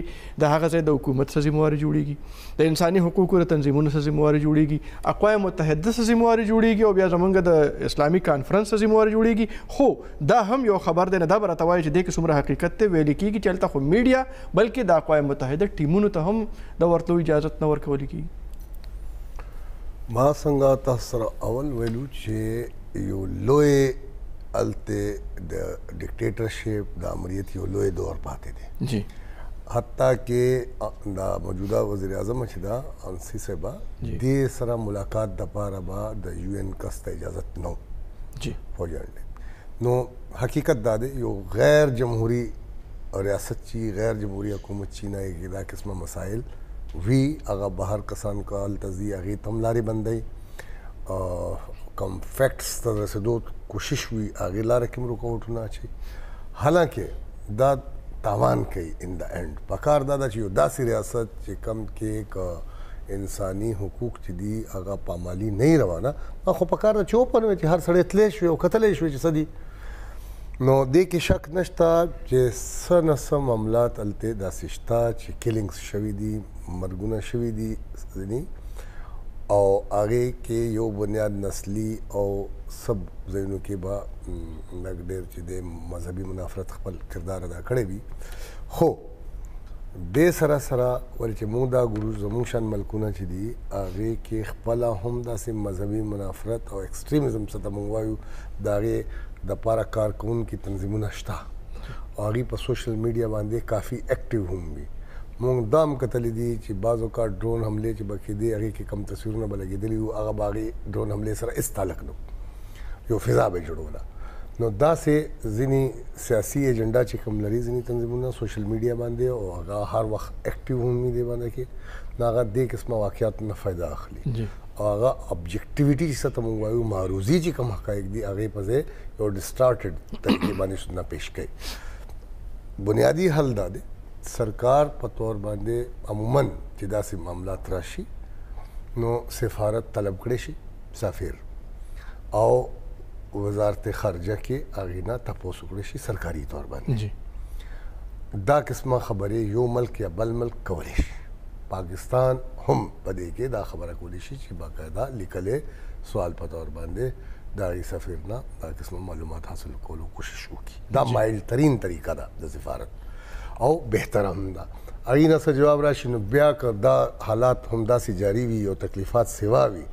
د هغه ځای د حکومت سره ذمہواری جوړیږي د انساني حقوقو تنظیمونو سره ذمہواری جوړیږي اقوام متحده سره ذمہواری جوړیږي او بیا زمونږ د اسلامي کانفرنس سره ذمہواری جوړیږي خو دا هم یو خبر دی نه دا به راته وایي چې دې کې څومره حقیقت ته ویل کېږي چې هلته خو میډیا بلکې د اقوام متحده ټیمونو ته هم د ورتلو اجازت نه ورکول کېږي ما څنګه تاسو سره اول ویلو چې یو لوی الته د ډیکټیټرشپ د امریت یو لوی دور پاتې دی جی حتی کې دا موجوده وزیر اعظم چې دا انسی صاحبه دې سره ملاقات د پاره به د یو ان کس ته اجازت نو جی فوجان نو حقیقت دا دی یو غیر جمهوری ریاست چی غیر جمهوری حکومت چی نه کې دا قسمه مسائل وی هغه بهر کسان کال تزي هغه تم لاري بندي کم فیکٹس ته رسیدو کوشش وی هغه لار کې رکاوټونه اچي حالانکه دا تاوان کوي ان د اینڈ پکار دا چې یو داسې ریاست چې کم کې انساني حقوق چې دي هغه پامالي نه روانه خو پکار دا چوپن چې هر سړی تللی شوی او کتلی شوی چې څه دي نو دې کې شک نشته چې څه نه څه معاملات هلته داسې شته چې کلینګز شوي دي مرګونه شوي دي او هغې کې یو بنیاد نسلي او سب ځایونو کې به لږ ډېر چې د مذهبي منافرت خپل کردار ادا کړی وي خو دې سره سره ولې چې موږ دا ګورو زموږ شان ملکونه چې دي هغې کې خپله هم داسې مذهبي منافرت او ایکسټریمزم څه ته موږ وایو د هغې دپاره کارکوونکي تنظیمونه شته او هغوی په سوشل میډیا باندې کافي ایکټیو هم وي مونږ دا هم کتلی دي چې بعض اوقات ډرون حملې چې به کېدې هغې کې کم تصویرونه به لګېدلي وو هغه به هغې ډرون حملې سره هېڅ تعلق نه یو فضا به یې جوړوله نو داسې ځینې سیاسي ایجنډا چې کوم لري ځینې تنظیمونه سوشل میډیا باندې او هغه هر وخت ایکټیو هم وي دې باندې کې نو هغه دې قسمه واقعاتو نه فایده اخلي او هغه ابجیکټیویټي چې څه ته موږ وایو معروضي چې کوم حقایق دي هغې په ځای یو ډسټارټډ طریقې باندې سودونه پیش کوي بنیادي حل دا دی سرکار په طور باندې عموماً چې داسې معاملات راشي نو سفارت طلب کړی شي سفیر او وزارت خارجه کې هغې نه تپوس وکړی شي سرکاري طور باندې دا قسمه خبرې یو ملک یا بل ملک کولی شي پاکستان هم په دې کې دا خبره کولی شي چې باقاعده لیکلې سوال په طور باندې د هغې سفیر نه دا قسمه معلومات حاصل کولو کوشش وکړي دا مایل ترین طریقه ده د سفارت او بهتره هم ده هغې نه څه جواب راشي نو بیا که دا حالات هم داسې جاري وي او تکلیفات سوا وي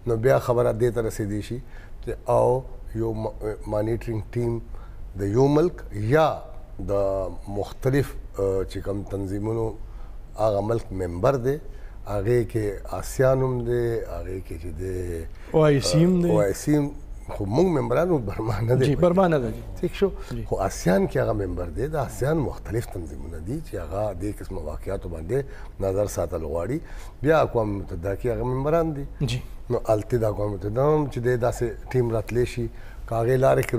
نو بیا خبره دې ته رسېدی شي چې او یو مانیټرینګ ټیم د یو ملک یا د مختلف چې کوم تنظیمونو هغه ملک ممبر دی هغې کې آسیان هم دی هغې کې چې دی OIC هم دی OIC خو موږ ممبرانو برما نه دی برما نه دی ٹھیک شو خو آسیان کې هغه ممبر دی د آسیان مختلف تنظیمونه دي چې هغه دې قسمه واقعاتو باندې نظر ساتل غواړي بیا اقوام متحده کې هغه ممبران دي نو هلته د اقوام متحده هم چې دی داسې ټیم راتلی شي که هغې لارې کې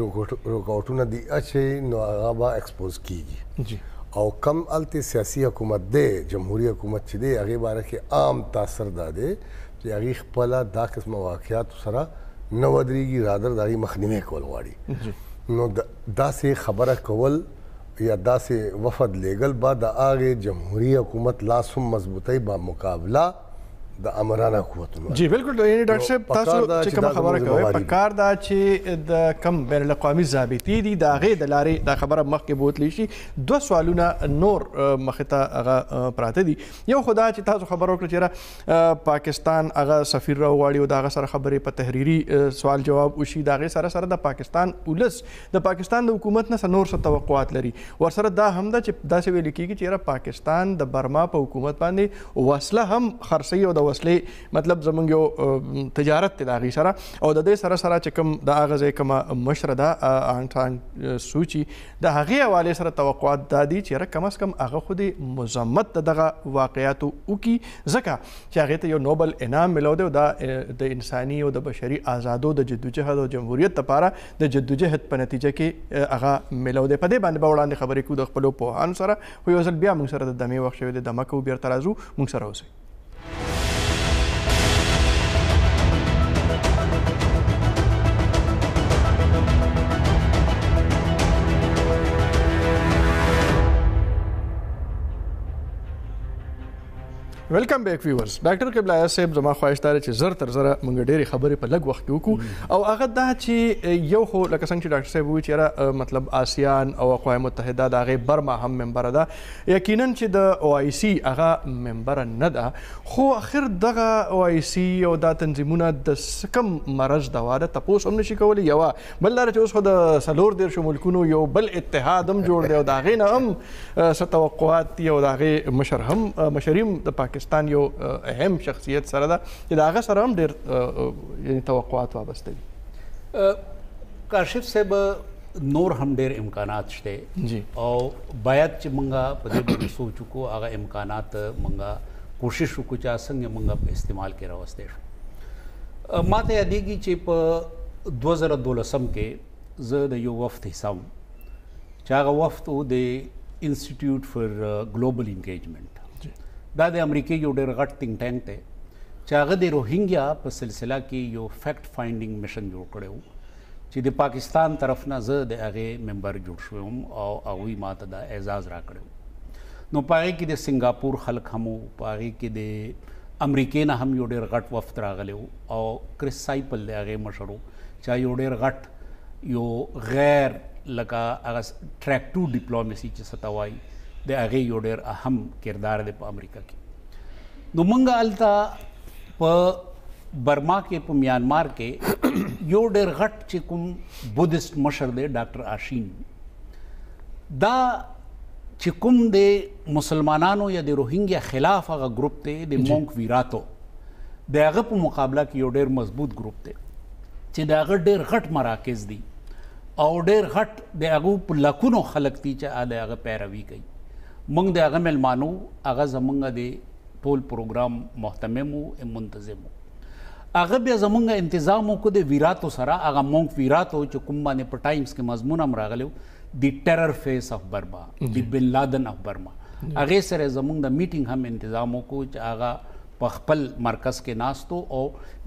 رکاوټونه دي اچوي نو هغه به ایکسپوز کېږي او کم هلته سیاسي حکومت دی جمهوري حکومت چې دی هغې باره کې عام تاثر دا دی چې هغې خپله دا قسمه واقعاتو سره نه ودرېږي رادر د هغې مخنیوی کول غواړي نو داسې خبره کول یا داسې وفد لیږل به د هغې جمهوري حکومت لاس هم مضبوطۍ با مقابله د امرانه قوتونو جی بالکل یعنی ډاکټر صاحب تاسو چې کومه خبره کوئ پکار دا چې د کم بین الاقوامي ضابطې دي د هغې د لارې دا خبره مخکې بوتلی شي دوه سوالونه نور مخې ته هغه پراته دي یو خو دا چې تاسو خبره وکړه چې پاکستان هغه سفیر راوغواړي او د هغه سره خبرې په تحریري سوال جواب وشي د هغې سره سره د پاکستان ولس د پاکستان د حکومت نه نور څه توقعات لري ورسره دا هم ده چې داسې ویل کېږي چې پاکستان د برما په حکومت باندې وسله هم خرڅوي او د وسلې مطلب زموږ یو تجارت دی د هغې سره او د دې سره سره چې کوم د هغه ځای کومه مشره ده آنګ سان سوچي د هغې حوالې سره توقعات دا دي چې کم از کم هغه خو د مذمت د دغه واقعاتو وکړي ځکه چې هغې ته یو نوبل انعام میلاو دی او دا د انساني او د بشري آزادو د جدوجهد او جمهوریت لپاره د جدوجهد په نتیجه کې هغه میلاو دی په دې باندې به وړاندې خبرې کوو د خپلو پوهانو سره خو یو ځل بیا موږ سره د دمې وخت شوی دی دمه کوو بیرته راځو موږ سره اوسئ ویلکم بیک ویورز ډاکټر قبلہ آیاز صاحب زما خواهش دا چې زر تر زره موږ ډېرې خبرې په لږ وخت کې وکړو او هغه دا چې یو خو لکه څنګه چې ډاکټر صاحب وویل چې مطلب آسیان او اقوام متحده د هغې برما هم ممبره ده یقینا چې د OIC هغه ممبره نه ده خو اخر دغه OIC او دا تنظیمونه د څه کوم مرض دوا ده تپوس هم نشي کولی یوه بل لاره چې اوس خو د 40 ملکونو یو بل اتحاد هم جوړ دی او د هغې نه هم څه توقعات دي او د هغې مشر هم د پاکستان یو اهم شخصیت سره ده چې د هغه سره هم ډېر توقعات وابسته دي کاشف صاحب نور هم ډېر امکانات شته او باید چې مونږه په دې باندې سوچ وکړو هغه امکانات مونږه کوشش وکړو چې څنګه مونږه په استعمال کې راوستی شو. ما ته یادېږي چې په 2012 کې زه د یو وفد حصه وم چې هغه وفد و د انسټیټیوټ فار ګلوبل انګیجمنټ. دا د امریکې یو ډېر غټ تھنک ټینک دی چې هغه د روهینګیا په سلسله کې یو فیکټ فاینډینګ مشن جوړ کړی و چې د پاکستان طرف نه زه د هغې ممبر جوړ شوی وم او هغوی ما ته دا اعزاز راکړی و. نو په هغې کې د سنګاپور خلک هم و، په هغې کې د امریکې نه هم یو ډېر غټ وفد راغلی و او کرس سایپل د هغې مشر و چې یو ډېر غټ یو غیر لکه هغه ټریک ټو ډیپلوماسي چې څه ته وایي د هغې یو ډېر اهم کردار دی په امریکا کې. نو موږ هلته په برما کې په میانمار کې یو ډېر غټ چې کوم بودست مشر دی ډاکټر آشین، دا چې کوم د مسلمانانو یا د روهینګیا خلاف هغه ګروپ دی د مونک ویراتو، د هغه په مقابله کې یو ډېر مضبوط ګروپ دی چې د هغه ډېر غټ مراکز دي او ډېر غټ د هغو په لکونو خلک دي چې د هغه پیروي کوي. موږ د هغه میلمانو هغه زمونږ د ټول پروګرام محتمم و منتظم و. هغه بیا زمونږ انتظام وکړو د ویراتو سره، هغه مونک ویراتو چې کوم باندې په ټایمز کې مضمون هم راغلی و دی ټیرر فیس اف برما، دی بن لادن اف برما. هغې سره زمونږ د میټینګ هم انتظام وکړو چې هغه په خپل مرکز کې ناستو او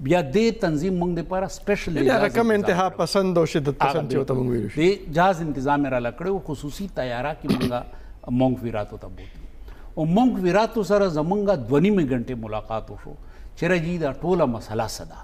بیا دې تنظیم موږ دپاره سپیشل هغه کم انتها پسند او شدت پسند چې ورته موږ ویلو شو د جهاز انتظام یې راله کړی و. خصوصي طیاره کې موږ مونک ویراتو ته بوتلو او مونک ویراتو سره زمونږ 2.5 غنټې ملاقات وشو چې رجی دا ټوله مسله څه ده.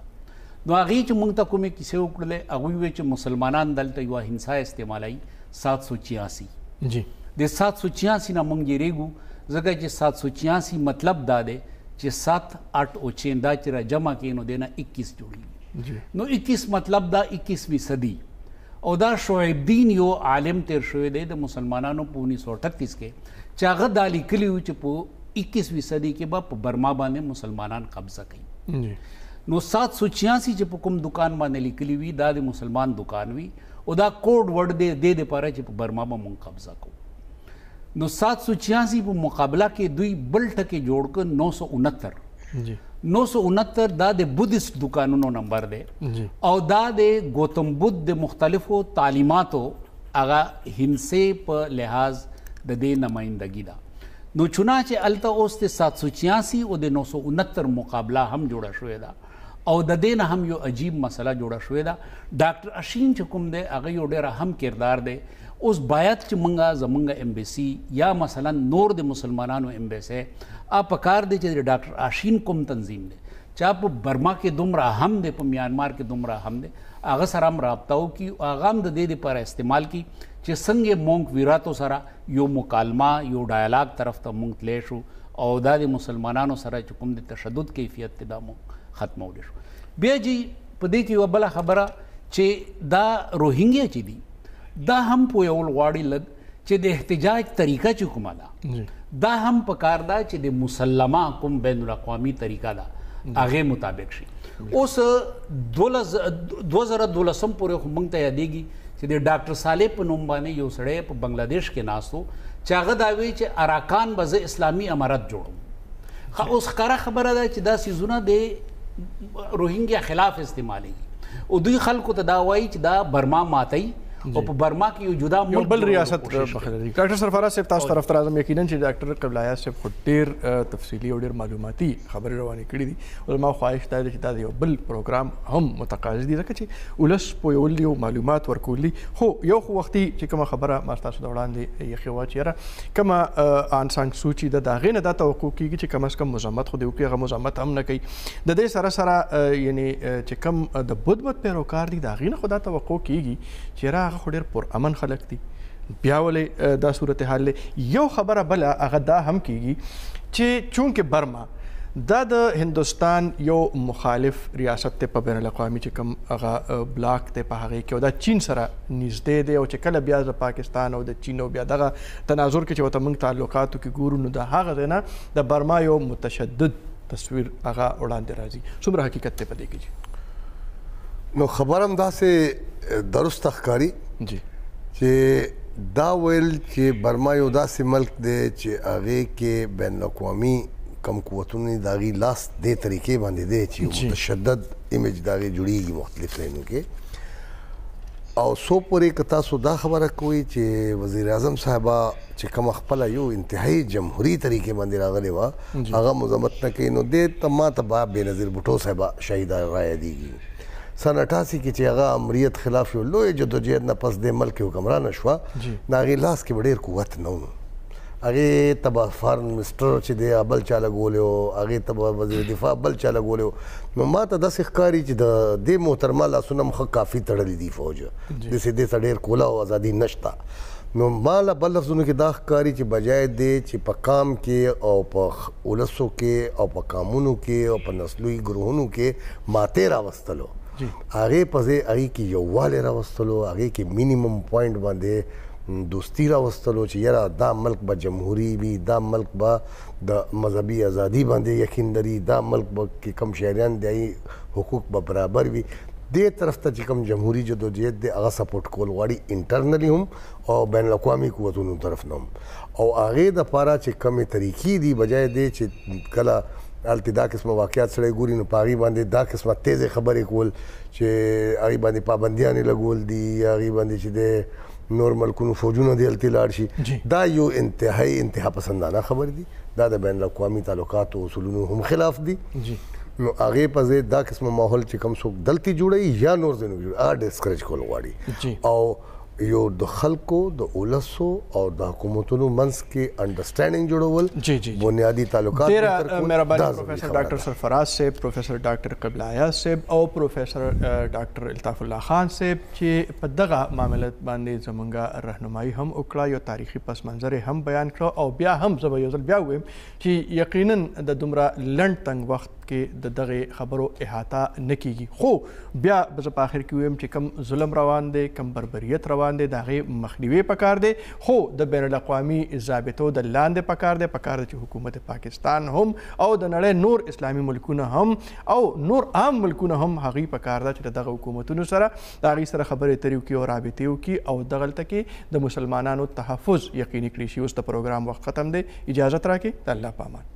نو هغې چې موږ ته کومې کیسې وکړلې هغوی ویل چې مسلمانان دلته یوه هنسا استعمالوي 786 جی د 786 نه موږ یېرېږو ځکه چې 786 مطلب دا دی چې 7 8 او 6 دا چې را جمع کړي نو دی نه 21 جوړېږي. نو 21 مطلب دا 21وي صدي او دا شعیب دین یو عالم تیر شوی دی د مسلمانانو په 1938 کې چې هغه دا لیکلي وو چې په 21وي صدي کې به په برما باندې مسلمانان قبضه کوي. نو 786 چې په کوم دکان باندې لیکلي وي دا د مسلمان دکان وي او دا کوډ ورډ دی د دې دپاره چې په برما به مونږ قبضه کوو. نو 786 په مقابله کې دوی بل ټکی جوړ کړ 969 دا د بودست دکانونو نمبر دی او دا د گوتم بدھ د مختلفو تعلیماتو هغه هنسې په لحاظ د دې نمائندګي ده. نو چنانچه هلته اوس د 786 او د 969 مقابله هم جوړه شوې ده او د دې نه هم یو عجیب مسله جوړه شوې ده. ډاکټر اشین چې کوم دی هغه یو ډېر اهم کردار دی. اوس باید چې مونږه زمونږ امبیسي یا مثلا نور د مسلمانانو امبیسي په کار دی چې د ډاکټر آشین کوم تنظیم دی چې په برما کې دومره هم دی په میانمار کې دومره هم دی هغه سره هم رابطه وکړي، هغه هم د دې دپاره استعمال کړي چې څنګه مونک ویراتو سره یو مکالمه یو ډایلاګ طرف ته مونږ تللی شو او دا د مسلمانانو سره چې کوم د تشدد کیفیت دی دا مونږ ختمولی شو. بیا جی په دې کې یوه بله خبره چې دا روهینګیا چې دي دا هم پوهول غواړي لږ چې د احتجاج طریقه چې کومه ده دا هم پکار ده چې د مسلمه کوم بین الاقوامی طریقه ده هغې مطابق شي. اوس 2012 پورې خو موږ ته یادېږي چې د ډاکټر صالح په نوم باندې یو سړی په بنګلادیش کې ناست و چې هغه دا وایي چې اراکان به زه اسلامي امارت جوړم. اوس ښکاره خبره ده چې دا څیزونه د روهینګیا خلاف استعمالېږي او دوی خلکو ته دا وایي چې دا برما ماتوي او په برما کې یو جدا یو بل ریاست بخلري. ډاکټر سرفراز صاحب تاسو طرف ته راځم. یقینا چې ډاکټر قبلہ آیاز صاحب خو ډېر تفصیلي او ډېر معلوماتي خبرې روانې کړي دي او زما خواهش دا دی چې دا د یو بل پروګرام هم متقاضي دي ځکه چې ولس پوهول دي او معلومات ورکول دي. خو یو خو وختي چې کومه خبره ما ستاسو د وړاندې ایښې وه چې یاره کومه آن سان سوچي ده د هغې نه دا توقع کېږي چې کم از کم مزاحمت خو دې وکړي، هغه مزاحمت هم نه کوي. د دې سره سره یعنې چې کوم د بدھ مت پیروکار دي د هغې نه خو دا توقع کېږي چې یاره هغه خو ډېر پرامن خلک دي. بیا ولې دا صورتحال دی. یو خبره بله هغه دا هم کېږي چې چونکې برما دا د هندوستان یو مخالف ریاست دی په بین الاقوامي چې کوم هغه بلاک دی په هغې کې او دا چین سره نږدې دی او چې کله بیا د پاکستان او د چین او بیا دغه تناظر کې چې ورته موږ تعلقاتو کې ګورو نو د هغه ځای نه د برما یو متشدد تصویر هغه وړاندې راځي. څومره حقیقت دی په دې کې؟ نو خبر هم داسې درسته ښکاري چې دا ویل چې برما یو داسې ملک دی چې هغې کې بین الاقوامي کم قوتونه د هغې لاس دې طریقې باندې دی چې متشدد ایمیج د هغې جوړېږي مختلف ځایونو کې. او څو پورې که تاسو دا خبره کوئ چې وزیر اعظم صاحبه چې کومه خپله یو انتهایي جمهوري طریقې باندې راغلې وه هغه مذمت نه کوي، نو دې ته ما ته به بېنظیر بوټو صاحبه شهیده رایادېږي. سن 88 کې چې هغه امریت خلاف یو لوی جدوجہد نه پس دې ملک حکمرانه شوه، د هغې لاس کې به ډېر قوت نه و. هغې ته به فارن منسټر چې دی بل چا لګولی و، هغې ته به وزیر دفاع بل چا لګولی و. نو ما ته داسې ښکاري چې د دې محترمه لاسونه هم ښه کافي تړلي دي فوج، داسې دې ته ډېر کوله او ازادي نشته. نو ما له بل لفظونو کې دا ښکاري چې بجای دی چې په قام کې او په ولسو کې او په قامونو کې او په نسلوي ګروهونو کې ماتې راوستلو، هغې په ځای هغې کې یووالی راوستلو، هغې کې مینیمم پوینټ باندې دوستی راوستلو چې یاره دا ملک به جمهوري وي، دا ملک به د مذهبي ازادي باندې یقین لري، دا ملک به کې کم شهریان دی حقوق به برابر وي. دې طرف ته چې کوم جمهوري جدوجہد دی هغه سپورټ کول غواړي انټرنلی هم او بین الاقوامي قوتونو طرف نه هم. او هغې دپاره چې کومې طریقې دي بجای دی چې کله هلته دا قسمه واقعات سړی ګوري نو په هغې باندې دا قسمه تیزې خبرې کول چې هغې باندې پابندیانې لګول دي، هغې باندې چې دی نور ملکونو فوجونه دی هلته لاړ شي، دا یو انتهایی انتها پسندانه خبر دي، دا د بین الاقوامي تعلقاتو اصولونو هم خلاف دي. نو هغې په ځای دا قسمه ماحول چې کوم څوک دلته جوړوي یا نور ځایونو جوړوي هغه ډسکریج کول غواړي. او یو د خلکو د ولسو او د حکومتونو منځ کې انډرسټینډینګ جوړول، بنیادي تعلقات ډېره مهرباني پروفیسر ډاکټر سرفراز صاحب، پروفیسر ډاکټر قبلہ آیاز صاحب او پروفیسر ډاکټر الطاف الله خان صاحب چې په دغه معاملات باندې زمونږه رهنمایي هم وکړه، یو تاریخي پس منظر هم بیان کړه. او بیا هم زه به یو ځل بیا ووایم چې یقینا د دومره لنډ تنګ وخت کې د دغې خبرو احاطه نه کیږي، خو بیا به زه په آخر کې ووایم چې کم ظلم روان دی، کم بربریت روان دی، د هغې مخنیوی پکار دی، خو د بین الاقوامي ضابطو د لاندې پکار دی چې حکومت پاکستان هم او د نړۍ نور اسلامي ملکونه هم او نور عام ملکونه هم هغې پکار ده چې د دغه حکومتونو سره د هغې سره خبرې اترې وکړي او رابطې وکړي او دغلته کې د مسلمانانو تحفظ یقیني کړي شي. اوس د پروګرام وخت ختم دی، اجازت راکړئ، د الله په امان.